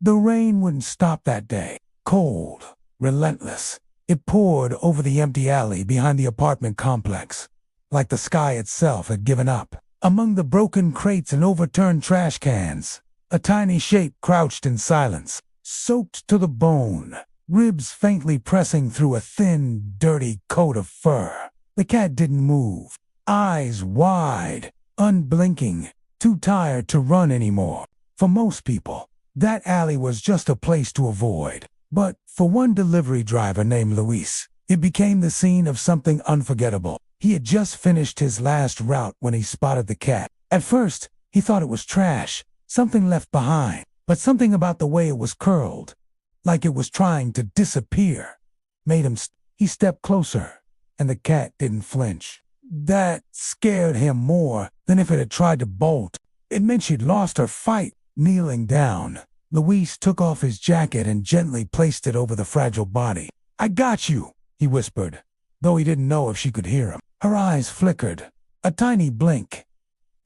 The rain wouldn't stop that day. Cold, relentless. It poured over the empty alley behind the apartment complex, like the sky itself had given up. Among the broken crates and overturned trash cans, a tiny shape crouched in silence, soaked to the bone, ribs faintly pressing through a thin, dirty coat of fur. The cat didn't move, eyes wide, unblinking, too tired to run anymore. For most people, that alley was just a place to avoid. But for one delivery driver named Luis, it became the scene of something unforgettable. He had just finished his last route when he spotted the cat. At first, he thought it was trash, something left behind, but something about the way it was curled, like it was trying to disappear, made him he stepped closer, and the cat didn't flinch. That scared him more than if it had tried to bolt. It meant she'd lost her fight. Kneeling down, Luis took off his jacket and gently placed it over the fragile body. "I got you," he whispered, though he didn't know if she could hear him. Her eyes flickered, a tiny blink.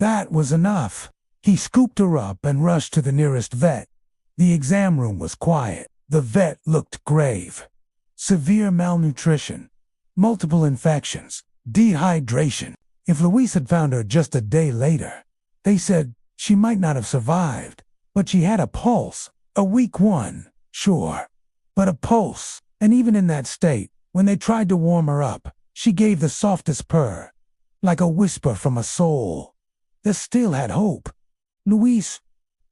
That was enough. He scooped her up and rushed to the nearest vet. The exam room was quiet. The vet looked grave. Severe malnutrition, multiple infections, dehydration. If Luis had found her just a day later, they said she might not have survived. But she had a pulse, a weak one, sure, but a pulse. And even in that state, when they tried to warm her up, she gave the softest purr, like a whisper from a soul that still had hope. Luis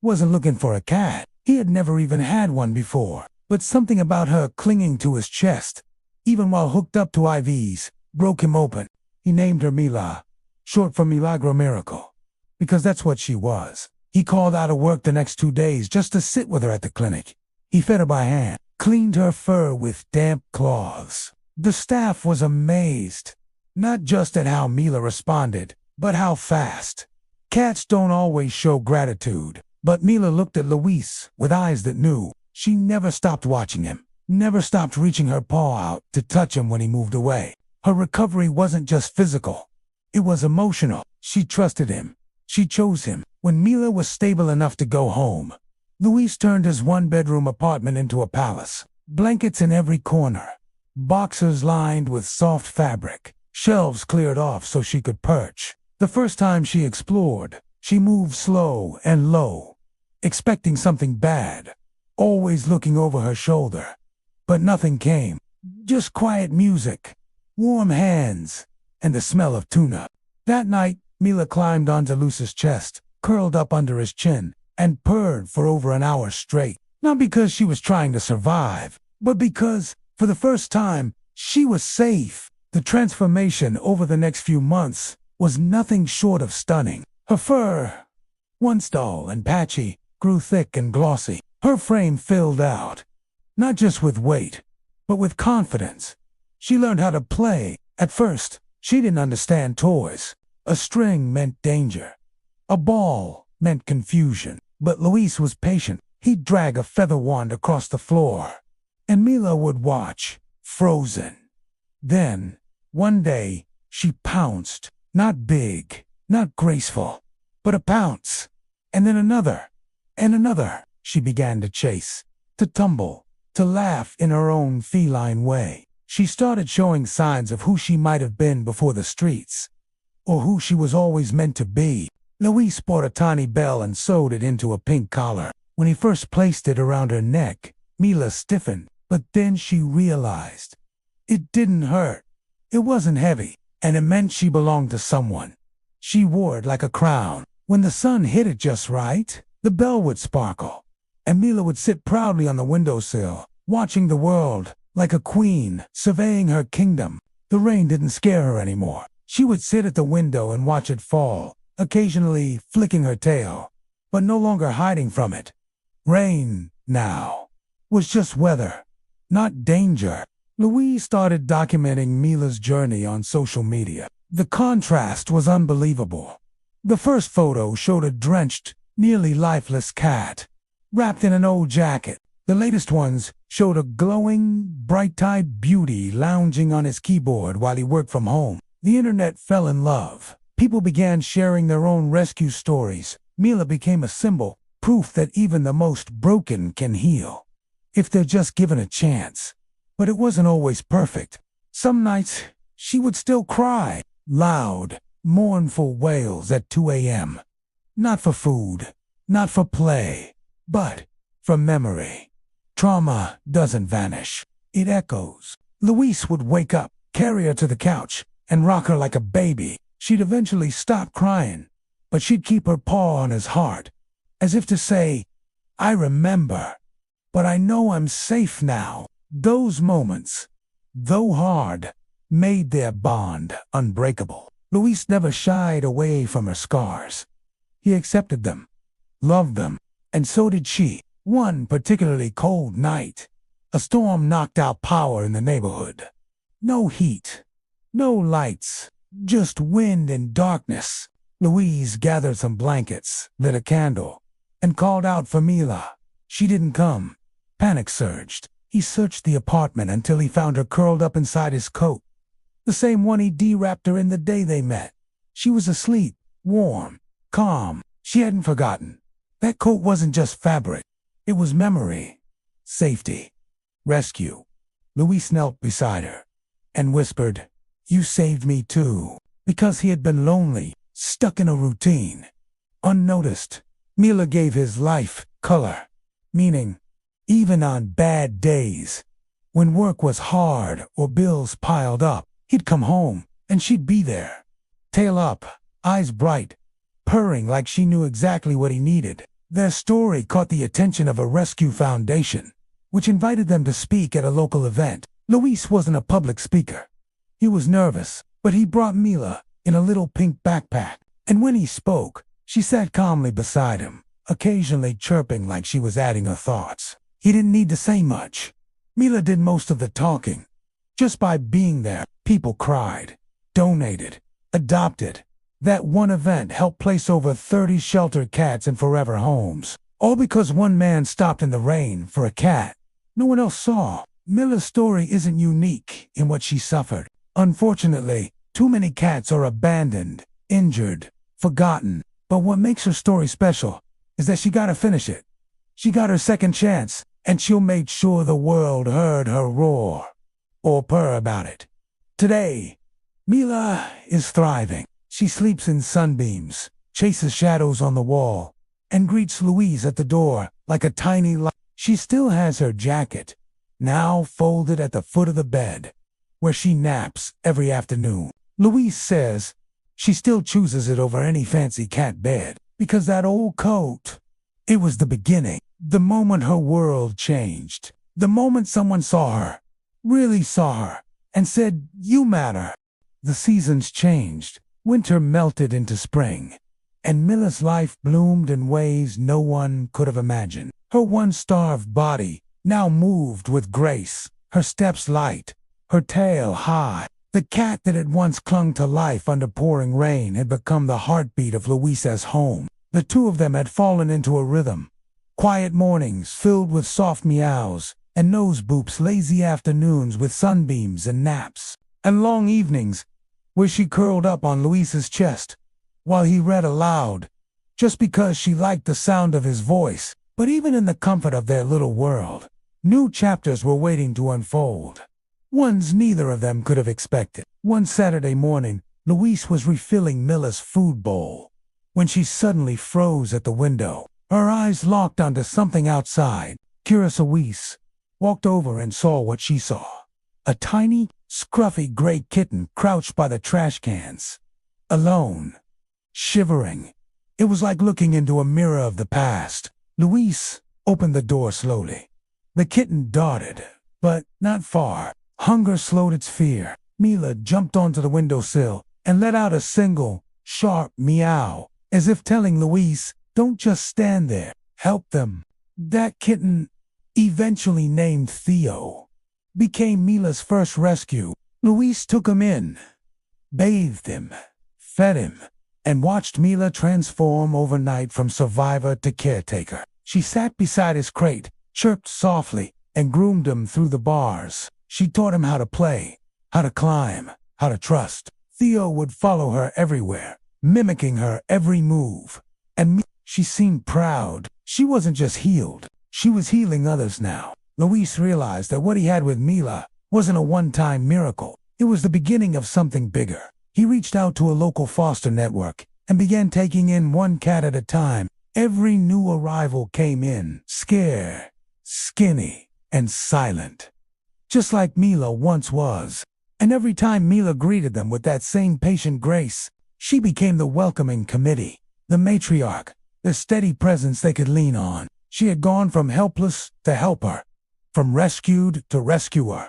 wasn't looking for a cat. He had never even had one before, but something about her clinging to his chest, even while hooked up to IVs, broke him open. He named her Mila, short for Milagro Miracle, because that's what she was. He called out of work the next 2 days just to sit with her at the clinic. He fed her by hand, cleaned her fur with damp cloths. The staff was amazed, not just at how Mila responded, but how fast. Cats don't always show gratitude, but Mila looked at Luis with eyes that knew. She never stopped watching him, never stopped reaching her paw out to touch him when he moved away. Her recovery wasn't just physical, it was emotional. She trusted him. She chose him. When Mila was stable enough to go home, Luis turned his one-bedroom apartment into a palace. Blankets in every corner, boxes lined with soft fabric, shelves cleared off so she could perch. The first time she explored, she moved slow and low, expecting something bad, always looking over her shoulder. But nothing came, just quiet music, warm hands, and the smell of tuna. That night, Mila climbed onto Luis's chest, curled up under his chin, and purred for over an hour straight. Not because she was trying to survive, but because, for the first time, she was safe. The transformation over the next few months was nothing short of stunning. Her fur, once dull and patchy, grew thick and glossy. Her frame filled out, not just with weight, but with confidence. She learned how to play. At first, she didn't understand toys. A string meant danger. A ball meant confusion. But Luis was patient. He'd drag a feather wand across the floor, and Mila would watch, frozen. Then, one day, she pounced. Not big, not graceful, but a pounce. And then another, and another. She began to chase, to tumble, to laugh in her own feline way. She started showing signs of who she might have been before the streets, or who she was always meant to be. Luis bought a tiny bell and sewed it into a pink collar. When he first placed it around her neck, Mila stiffened, but then she realized it didn't hurt. It wasn't heavy, and it meant she belonged to someone. She wore it like a crown. When the sun hit it just right, the bell would sparkle, and Mila would sit proudly on the windowsill, watching the world like a queen, surveying her kingdom. The rain didn't scare her anymore. She would sit at the window and watch it fall, occasionally flicking her tail, but no longer hiding from it. Rain, now, was just weather, not danger. Luis started documenting Mila's journey on social media. The contrast was unbelievable. The first photo showed a drenched, nearly lifeless cat, wrapped in an old jacket. The latest ones showed a glowing, bright-eyed beauty lounging on his keyboard while he worked from home. The internet fell in love. People began sharing their own rescue stories. Mila became a symbol, proof that even the most broken can heal, if they're just given a chance. But it wasn't always perfect. Some nights, she would still cry, loud, mournful wails at 2 a.m. Not for food, not for play, but for memory. Trauma doesn't vanish. It echoes. Luis would wake up, carry her to the couch, and rock her like a baby. She'd eventually stop crying, but she'd keep her paw on his heart, as if to say, "I remember, but I know I'm safe now." Those moments, though hard, made their bond unbreakable. Luis never shied away from her scars. He accepted them, loved them, and so did she. One particularly cold night, a storm knocked out power in the neighborhood. No heat, no lights, just wind and darkness. Louise gathered some blankets, lit a candle, and called out for Mila. She didn't come. Panic surged. He searched the apartment until he found her curled up inside his coat, the same one he de-wrapped her in the day they met. She was asleep, warm, calm. She hadn't forgotten. That coat wasn't just fabric. It was memory, safety, rescue. Luis knelt beside her and whispered, "You saved me too." Because he had been lonely, stuck in a routine. Unnoticed, Mila gave his life color, meaning. Even on bad days, when work was hard or bills piled up, he'd come home and she'd be there, tail up, eyes bright, purring like she knew exactly what he needed. Their story caught the attention of a rescue foundation, which invited them to speak at a local event. Luis wasn't a public speaker. He was nervous, but he brought Mila in a little pink backpack, and when he spoke, she sat calmly beside him, occasionally chirping like she was adding her thoughts. He didn't need to say much. Mila did most of the talking. Just by being there, people cried, donated, adopted. That one event helped place over 30 sheltered cats in forever homes. All because one man stopped in the rain for a cat no one else saw. Mila's story isn't unique in what she suffered. Unfortunately, too many cats are abandoned, injured, forgotten. But what makes her story special is that she got to finish it. She got her second chance, and she made sure the world heard her roar or purr about it. Today, Mila is thriving. She sleeps in sunbeams, chases shadows on the wall, and greets Louise at the door like a tiny light. She still has her jacket, now folded at the foot of the bed, where she naps every afternoon. Louise says she still chooses it over any fancy cat bed, because that old coat, it was the beginning. The moment her world changed. The moment someone saw her, really saw her, and said, "You matter." The seasons changed. Winter melted into spring, and Mila's life bloomed in ways no one could have imagined. Her once starved body now moved with grace, her steps light, her tail high. The cat that had once clung to life under pouring rain had become the heartbeat of Luisa's home. The two of them had fallen into a rhythm. Quiet mornings filled with soft meows, and nose boops, lazy afternoons with sunbeams and naps, and long evenings where she curled up on Luis's chest while he read aloud, just because she liked the sound of his voice. But even in the comfort of their little world, new chapters were waiting to unfold, ones neither of them could have expected. One Saturday morning, Luis was refilling Mila's food bowl when she suddenly froze at the window. Her eyes locked onto something outside. Curious Luis walked over and saw what she saw. A tiny, scruffy gray kitten crouched by the trash cans, alone, shivering. It was like looking into a mirror of the past. Luis opened the door slowly. The kitten darted, but not far. Hunger slowed its fear. Mila jumped onto the windowsill and let out a single, sharp meow, as if telling Luis, "Don't just stand there, help them." That kitten, eventually named Theo, became Mila's first rescue. Luis took him in, bathed him, fed him, and watched Mila transform overnight from survivor to caretaker. She sat beside his crate, chirped softly, and groomed him through the bars. She taught him how to play, how to climb, how to trust. Theo would follow her everywhere, mimicking her every move. And she seemed proud. She wasn't just healed, she was healing others now. Luis realized that what he had with Mila wasn't a one-time miracle. It was the beginning of something bigger. He reached out to a local foster network and began taking in one cat at a time. Every new arrival came in, scared, skinny, and silent, just like Mila once was. And every time Mila greeted them with that same patient grace, she became the welcoming committee, the matriarch, the steady presence they could lean on. She had gone from helpless to helper, from rescued to rescuer.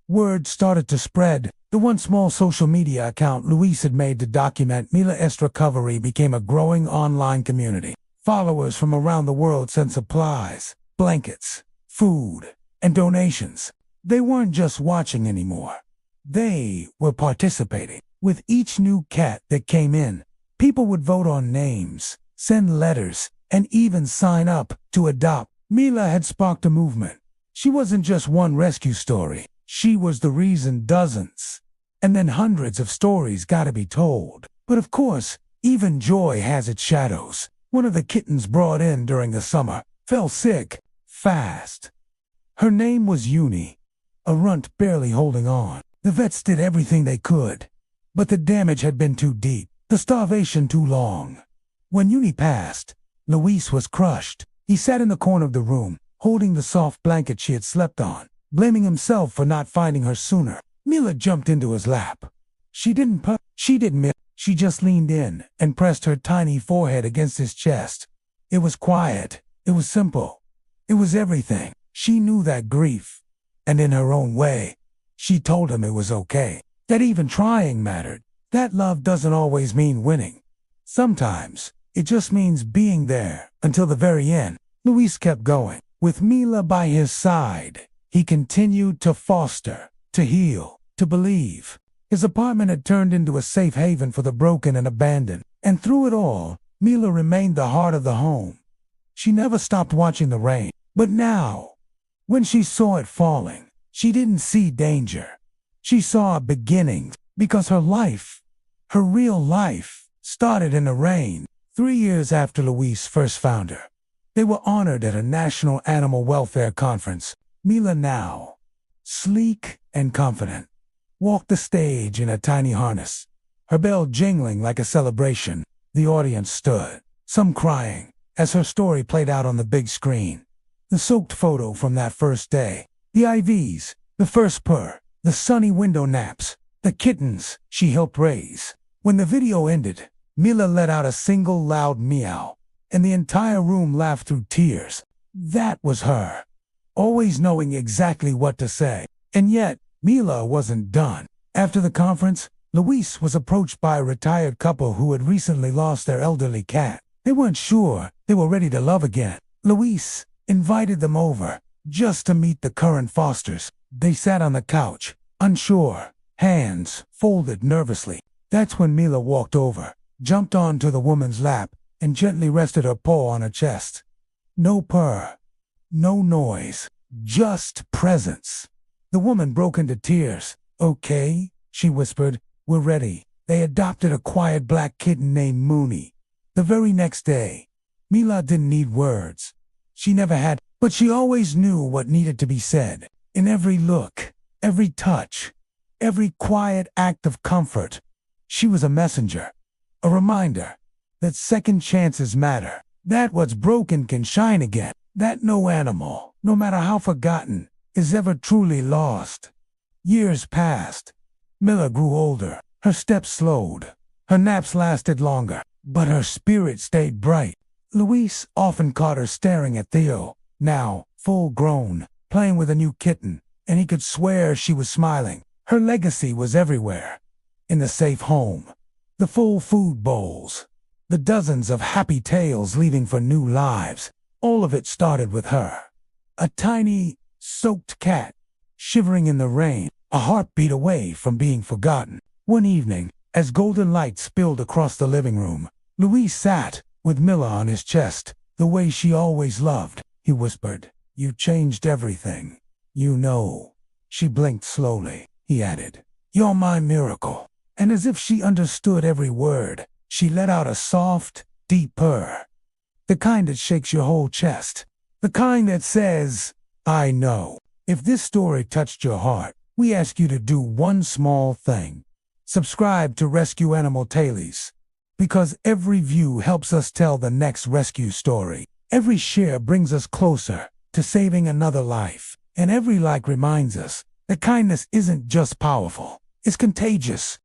Word started to spread. The one small social media account Luis had made to document Mila's recovery became a growing online community. Followers from around the world sent supplies, blankets, food, and donations. They weren't just watching anymore. They were participating. With each new cat that came in, people would vote on names, send letters, and even sign up to adopt. Mila had sparked a movement. She wasn't just one rescue story. She was the reason dozens, and then hundreds of stories got to be told. But of course, even joy has its shadows. One of the kittens brought in during the summer fell sick, fast. Her name was Uni, a runt barely holding on. The vets did everything they could, but the damage had been too deep, the starvation too long. When Uni passed, Luis was crushed. He sat in the corner of the room, holding the soft blanket she had slept on, blaming himself for not finding her sooner. Mila jumped into his lap. She didn't purr, she didn't miss. She just leaned in and pressed her tiny forehead against his chest. It was quiet. It was simple. It was everything. She knew that grief, and in her own way, she told him it was okay, that even trying mattered, that love doesn't always mean winning. Sometimes, it just means being there until the very end. Luis kept going. With Mila by his side, he continued to foster, to heal, to believe. His apartment had turned into a safe haven for the broken and abandoned. And through it all, Mila remained the heart of the home. She never stopped watching the rain. But now, when she saw it falling, she didn't see danger. She saw a beginning, because her life, her real life, started in the rain. 3 years after Luis first found her, they were honored at a national animal welfare conference. Mila now, sleek and confident, walked the stage in a tiny harness, her bell jingling like a celebration. The audience stood, some crying, as her story played out on the big screen. The soaked photo from that first day, the IVs, the first purr, the sunny window naps, the kittens she helped raise. When the video ended, Mila let out a single loud meow, and the entire room laughed through tears. That was her, always knowing exactly what to say. And yet, Mila wasn't done. After the conference, Luis was approached by a retired couple who had recently lost their elderly cat. They weren't sure they were ready to love again. Luis invited them over, just to meet the current fosters. They sat on the couch, unsure, hands folded nervously. That's when Mila walked over, jumped onto the woman's lap, and gently rested her paw on her chest. No purr, no noise, just presence. The woman broke into tears. "Okay," she whispered, "we're ready." They adopted a quiet black kitten named Mooney. The very next day, Mila didn't need words. She never had, but she always knew what needed to be said. In every look, every touch, every quiet act of comfort, she was a messenger, a reminder that second chances matter, that what's broken can shine again, that no animal, no matter how forgotten, is ever truly lost. Years passed. Mila grew older. Her steps slowed. Her naps lasted longer, but her spirit stayed bright. Luis often caught her staring at Theo, now full grown, playing with a new kitten, and he could swear she was smiling. Her legacy was everywhere. In the safe home, the full food bowls, the dozens of happy tales leaving for new lives. All of it started with her. A tiny, soaked cat, shivering in the rain, a heartbeat away from being forgotten. One evening, as golden light spilled across the living room, Luis sat with Mila on his chest, the way she always loved. He whispered, "You changed everything. You know." She blinked slowly. He added, "You're my miracle." And as if she understood every word, she let out a soft, deep purr. The kind that shakes your whole chest. The kind that says, I know. If this story touched your heart, we ask you to do one small thing. Subscribe to Rescue Animal Tales. Because every view helps us tell the next rescue story. Every share brings us closer to saving another life. And every like reminds us that kindness isn't just powerful, it's contagious.